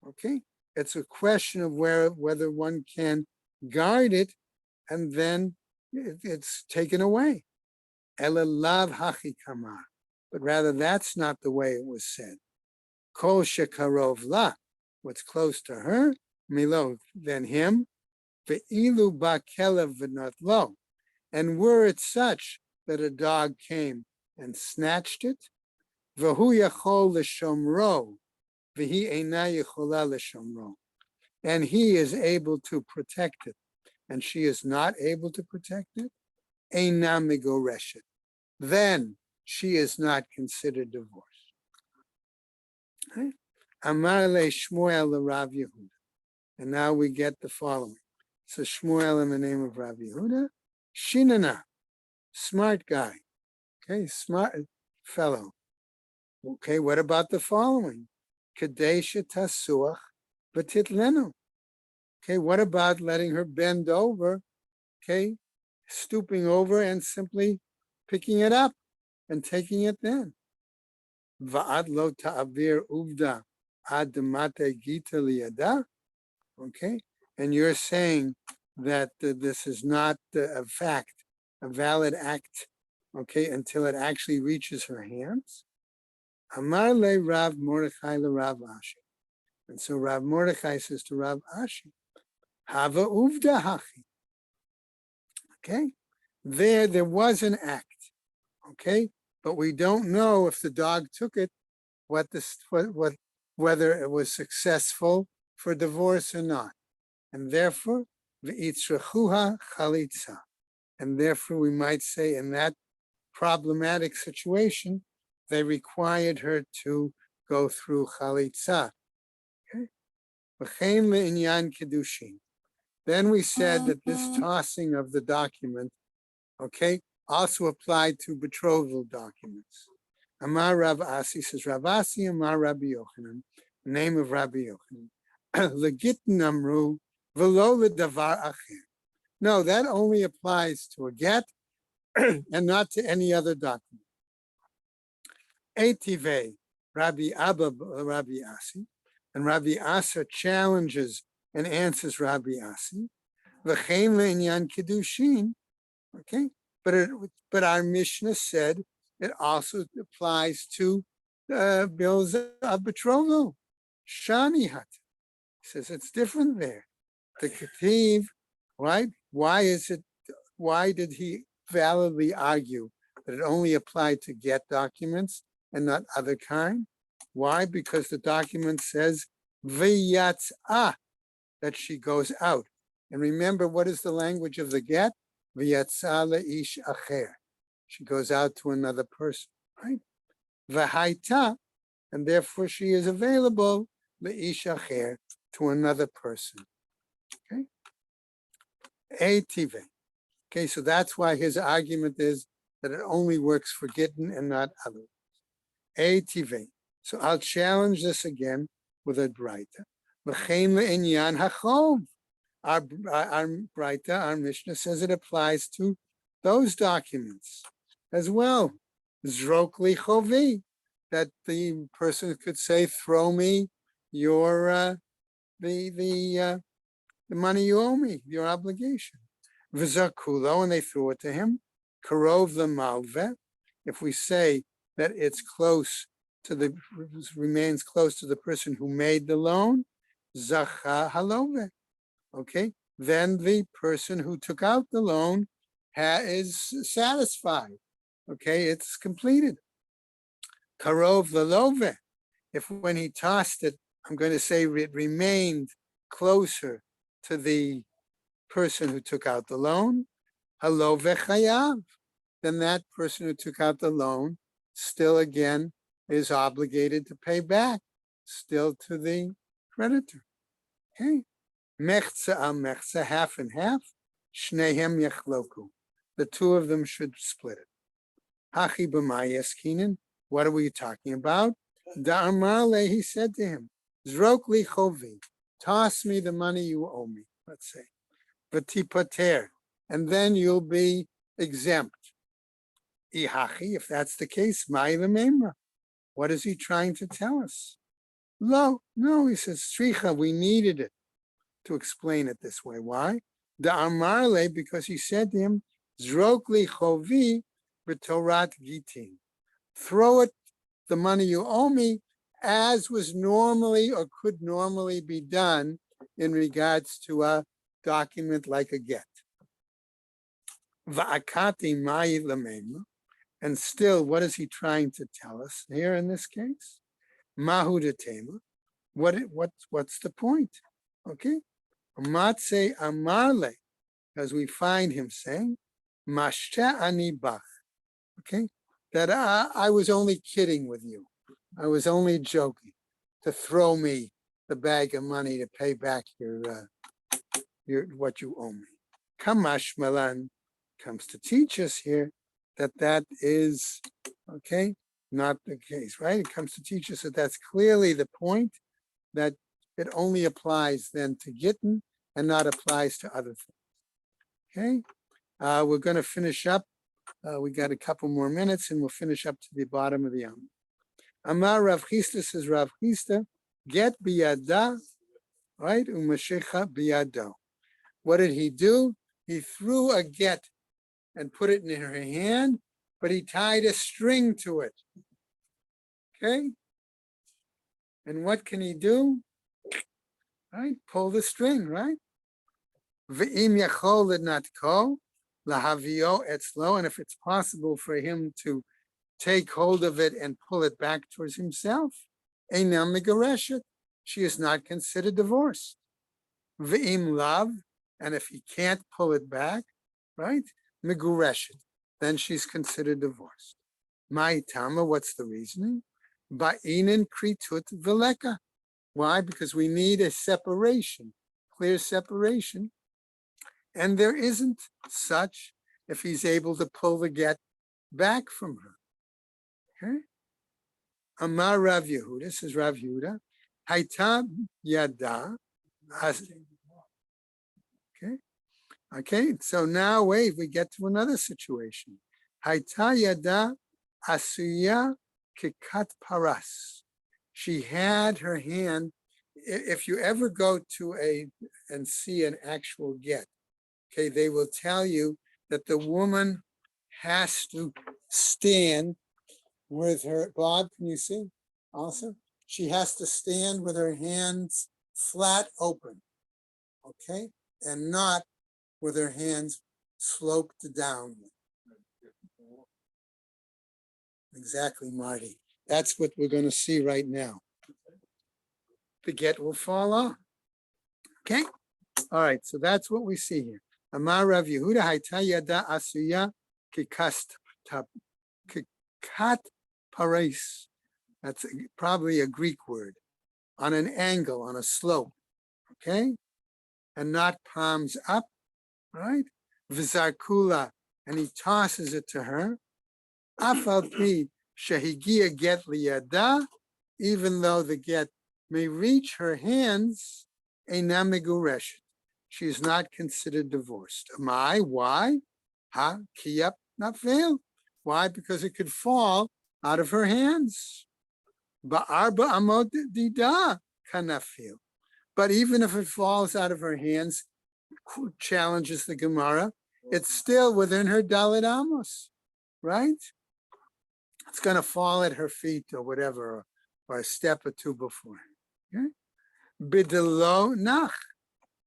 okay. It's a question of whether one can guard it and then it's taken away. Ela lav hachi kamar, but rather that's not the way it was said. Kol shekarov la, what's close to her, milo, than him, ve'ilu ba kelev v'not lo, and were it such that a dog came and snatched it, v'hu yachol l'shomro, v'hi eina yachola l'shomro, and he is able to protect it, and she is not able to protect it, eina migoreshet, then she is not considered divorced. Amar le Shmuel Rav Yehuda, and now we get the following. So Shmuel in the name of Rav Yehuda, Shinana, smart guy, okay, smart fellow. Okay, what about the following? Kadesha tasuach v'titlenu. Okay, what about letting her bend over, okay, stooping over and simply picking it up and taking it then? Va'ad lo ta'avir uvda ad mate gita liyada. Okay, and you're saying that this is not a fact, a valid act, okay, until it actually reaches her hands. Amar le Rav Mordechai le Rav Ashi. And so Rav Mordechai says to Rav Ashi, Hava uvda hachi. Okay, there was an act, okay, but we don't know if the dog took it, whether it was successful for divorce or not. And therefore, v'itzrachuha chalitza. And therefore, we might say in that problematic situation, they required her to go through chalitza. Okay? V'chein le'inyan kedushin. Then we said that this tossing of the document, okay, also applied to betrothal documents. Amar Rav Asi, says Rav Asi, Amar Rabbi Yochanan, the name of Rabbi Yochanan. Legitin amru v'lo ledavar acher. No, that only applies to a get and not to any other document. Etive, Rabbi Abba, Rabbi Asi, and Rabbi Asa challenges and answers Rabbi Asi. V'chein le'inyan kedushin. Okay, but our Mishnah said it also applies to bills of betrothal. Shani hat says it's different there. The Ketiv, right? Why did he validly argue that it only applied to get documents and not other kind? Why? Because the document says v'yatzah, that she goes out. And remember, what is the language of the get? V'yatzah le'ish acher. She goes out to another person, right? V'haita, and therefore she is available le'ish acher, to another person. Okay? Etive. Okay, so that's why his argument is that it only works for Gittin and not others. Eitive. So I'll challenge this again with a Braita. V'chein le'inyan hachov. Our Braita, our Mishnah says it applies to those documents as well. Zrokli chovi, that the person could say, "Throw me your the money you owe me, your obligation." V'zakulo, and they threw it to him. Karov the malve. If we say that it's close to the remains close to the person who made the loan, zacha halove. Okay, then the person who took out the loan is satisfied. Okay, it's completed. Karov the love. If when he tossed it, I'm going to say it remained closer to the person who took out the loan, halove chayav, then that person who took out the loan still again is obligated to pay back, still to the creditor. Okay. Mechza al mechza, half and half. Shnehem yechloku. The two of them should split it. Hachi b'mayes kinin. What are we talking about? Da'amale, he said to him, Zrokli chovi. Toss me the money you owe me, let's say. V'tipater. And then you'll be exempt. Ihachi, if that's the case, mai lememra. What is he trying to tell us? No, he says, stricha, we needed it to explain it this way. Why? Da'amarle, because he said to him, Zrokli chovi b'torat gitin. Throw it, the money you owe me, as was normally or could normally be done in regards to a document like a get. Va'akati mai lamema. And still, what is he trying to tell us here in this case? Mahu detema. What's the point? Okay. Matse amarle, as we find him saying, Mashta ani bach. Okay, that I was only kidding with you. I was only joking to throw me the bag of money to pay back your what you owe me. Kamash Malan comes to teach us here that is okay, not the case, right? It comes to teach us that that's clearly the point, that it only applies then to Gittin and not applies to other things. Okay, we're going to finish up. We got a couple more minutes and we'll finish up to the bottom of the Amud. Amar Rav Chisda, says Rav Chisda, get biyada, right? Umashecha biyado. What did he do? He threw a get and put it in her hand, but he tied a string to it. Okay? And what can he do? Right? Pull the string, right? Ve'im yachol l'natko lahavio etzlo, and if it's possible for him to take hold of it and pull it back towards himself, einam megareshet, she is not considered divorced. Ve'im lav, and if he can't pull it back, right? Megureshet, then she's considered divorced. Ma'itama, what's the reasoning? Ba'inin kritut veleka. Why? Because we need a separation, clear separation. And there isn't such if he's able to pull the get back from her. Okay? Amar Rav Yehuda, this is Rav Yehuda. Haita yada. Okay. Okay, so now wait, we get to another situation. Haita yada asuya kikat paras. She had her hand. If you ever go to and see an actual get, okay, they will tell you that the woman has to stand with her, Bob, can you see also? She has to stand with her hands flat open, okay, and not with her hands sloped down. Exactly, Marty. That's what we're going to see right now. The get will fall off. Okay? All right, so that's what we see here. Amar Rav Yehuda hayta yada asuya kikat pares. That's probably a Greek word. On an angle, on a slope. Okay? And not palms up, right? V'zarkula, and he tosses it to her. Afal pi shehigia get liyada, even though the get may reach her hands, eina megureshet. She is not considered divorced. Amai, why? Ha, kiyap, not fail. Why? Because it could fall out of her hands. Ba'arba amot dida kanafil. But even if it falls out of her hands, challenges the Gemara, it's still within her Dalit Amos, right? It's going to fall at her feet or whatever, or a step or two before. Okay? Bidelo nach,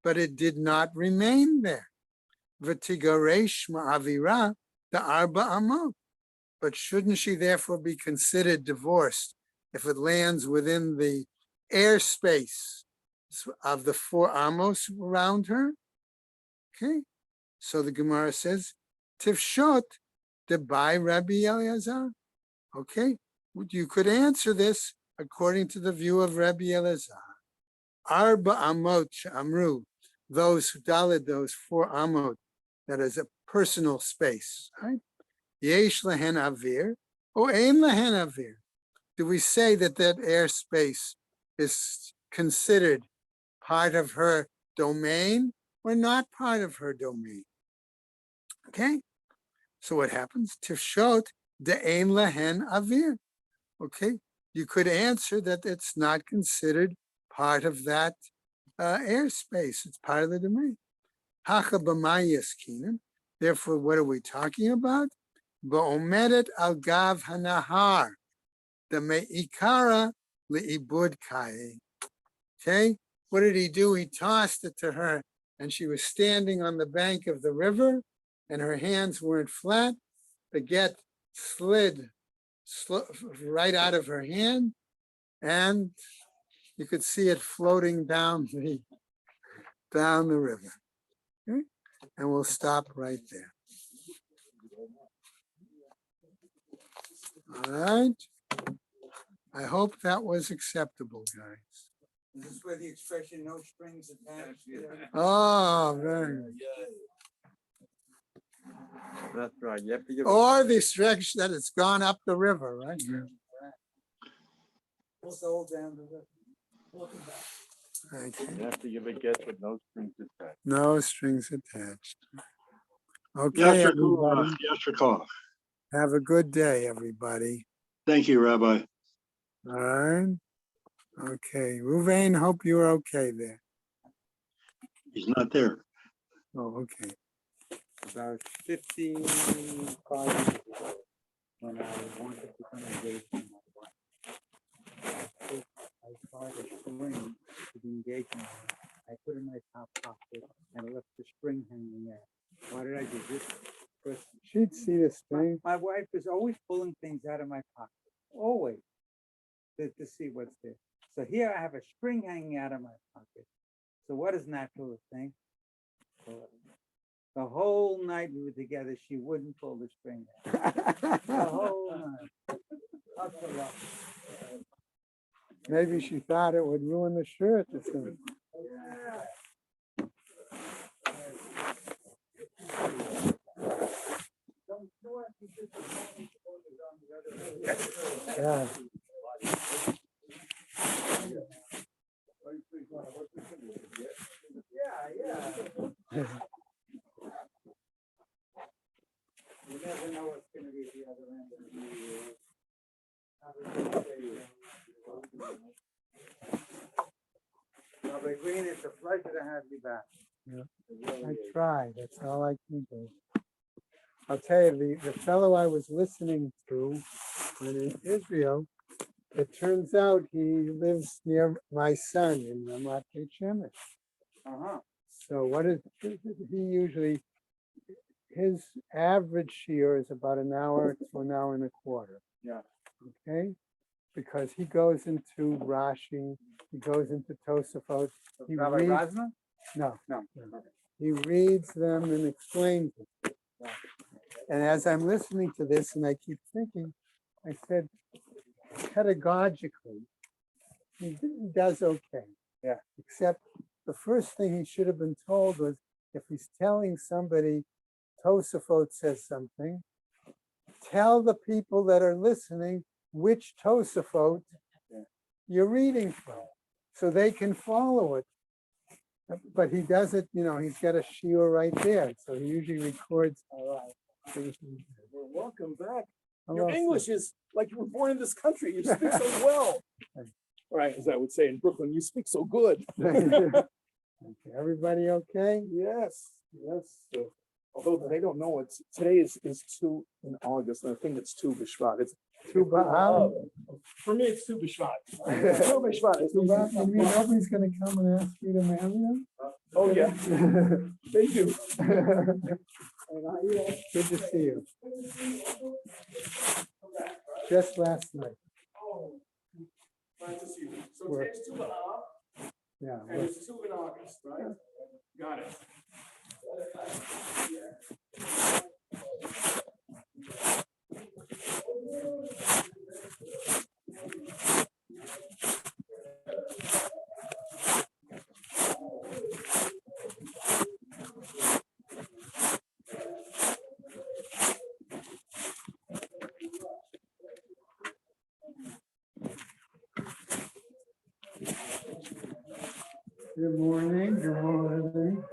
but it did not remain there. V'tigaresh ma'avira the arba amot. But shouldn't she therefore be considered divorced if it lands within the airspace of the 4 amos around her? Okay, so the Gemara says, Tifshot debai Rabbi Eliezer. Okay, you could answer this according to the view of Rabbi Eliezer. Arba amot amru, those who dalid those 4 amot, that is a personal space, right? Yesh lehen avir, or ein lehen avir. Do we say that that airspace is considered part of her domain or not part of her domain? Okay, so what happens? Tifshot de ein lehen avir. Okay, you could answer that it's not considered part of that airspace. It's part of the domain. Hacha b'mayis kinan. Therefore, what are we talking about? Ba'omeret al gav hanahar, the me'ikara le'ibud kai. Okay, what did he do? He tossed it to her, and she was standing on the bank of the river, and her hands weren't flat. The get slid right out of her hand, and you could see it floating down the river. Okay? And we'll stop right there. All right. I hope that was acceptable, guys. Is this where the expression no strings attached? Oh, very good. That's right. You have to give. Or the stretch that it's gone up the river, right? Sold down the river. Welcome back. Okay. You have to give a get with no strings attached. No strings attached. Okay, Yasher everybody. Koach. Have a good day, everybody. Thank you, Rabbi. All right. Okay. Ruvain, hope you're okay there. He's not there. Oh, okay. About 55 years ago, when I wanted to become engaged in my wife, I started a string to the engagement. I put it in my top pocket and left the string hanging there. Why did I do this? Because She'd see the string. my wife is always pulling things out of my pocket, always, to see what's there. So here I have a string hanging out of my pocket. So what is natural to think? The whole night we were together, she wouldn't pull the string out. The whole night. Up to up. Maybe she thought it would ruin the shirt or something. Yeah. You never know what's going to be at the other end of the year. Have a good day. Rabbi Green, it's a pleasure to have you back. I try. That's all I can do. I'll tell you, the fellow I was listening to when in Israel, it turns out he lives near my son in Ramat Beit Shemesh. Uh-huh. So what is he usually? His average shear is about an hour to an hour and a quarter. Yeah. Okay, because he goes into Rashi, he goes into Tosafot. He Rabbi reads, Rosman? no, No. he reads them and explains them. And as I'm listening to this, and I keep thinking, I said, pedagogically, he does okay. Yeah. Except the first thing he should have been told was, if he's telling somebody Tosafot says something, tell the people that are listening which Tosafot you're reading from, so they can follow it. But he does it, he's got a shiur right there, so he usually records. All right. Well, welcome back. Hello, Your sir. English is like you were born in this country. You speak so well. All right, as I would say in Brooklyn, you speak so good. Okay, everybody okay? Yes, yes. Although they don't know today is 2 in August, and I think it's 2 B'Shvat. It's Tu B'Av. for me, it's 2 B'Shvat. 2 B'Shvat. Tu B'Av, you mean nobody's gonna come and ask you to marry them? Oh yeah, they do. Good to see you. Just last night. Nice to see you. So We're- today's 2 B'Av, Yeah. and it's 2 in August, right? Got it. Good morning, good morning.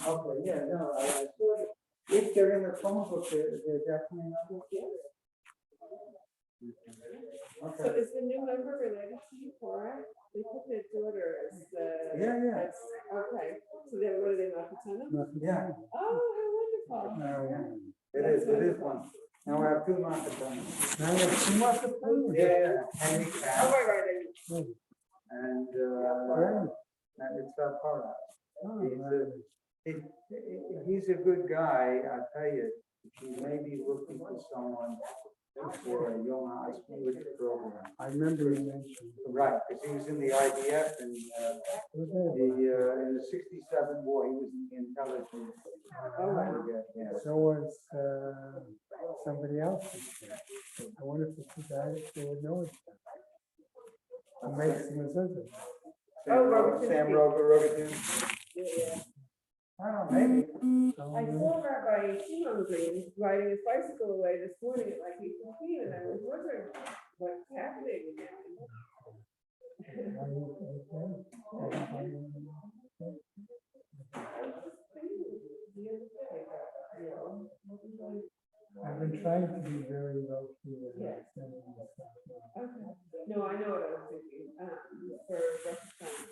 Okay, yeah, no, I saw that. If they're in the phone book, they're definitely not here. So Okay, is the new member related to you, Cora? They put their daughter as the. Yeah. Okay, so then what are they not pretending? yeah, Oh, how wonderful. it is one. Now we have 2 markets on it. Now we have 2 markets. Yeah, Henry Oh, Cass right. and, Great. and it's Para. Oh, He's a good guy, I tell you. He may be looking for someone for a young high school program. I remember you mentioned. Right, because he was in the IDF and in the 67 war, he was in the intelligence. Yeah. So was somebody else. I wonder if the 2 guys they would know each other. Who makes the decision? Sam Rogerton. I don't know, maybe. I saw Rabbi Shimon Green riding his bicycle away this morning at like 8:15, and I was wondering what's happening. I've been trying to be very low key. Yeah. Okay. No, I know what I was thinking, for breakfast time.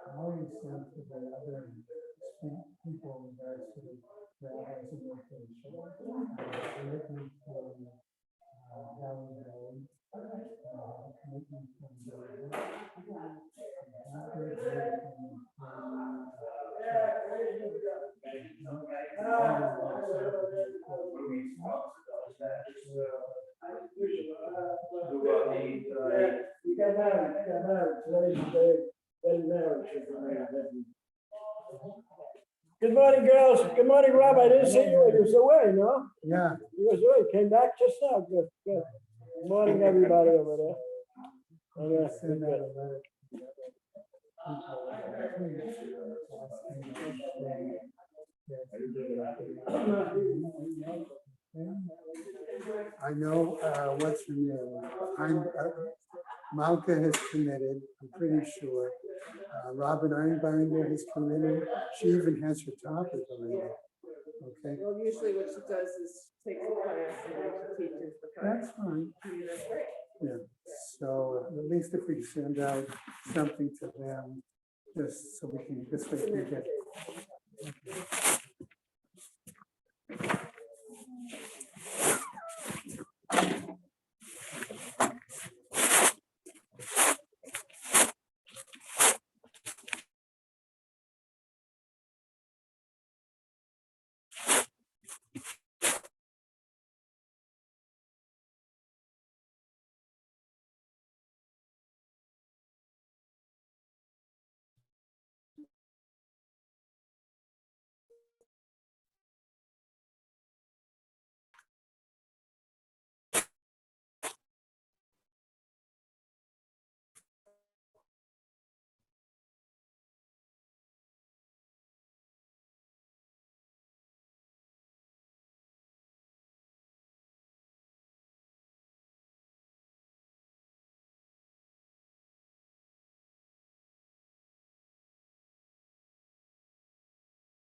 I always think to the other people that sort of rabbis in location. Commitment from Helen Helen. Commitment from David. Good morning, girls. Good morning, Rob. I didn't see you when you was away, no? Yeah. You was away. Came back just now. Good, good. Good morning, everybody over there. Okay, Send good. out a letter. I know, what's her name? Malka has committed, I'm pretty sure. Robin Einbinder has committed. She even has her topic already. Okay, Well, usually what she does is take the class and then she teaches the class. that's fine. I mean, that's great. Yeah, so at least if we send out something to them, just so we can, this way we get.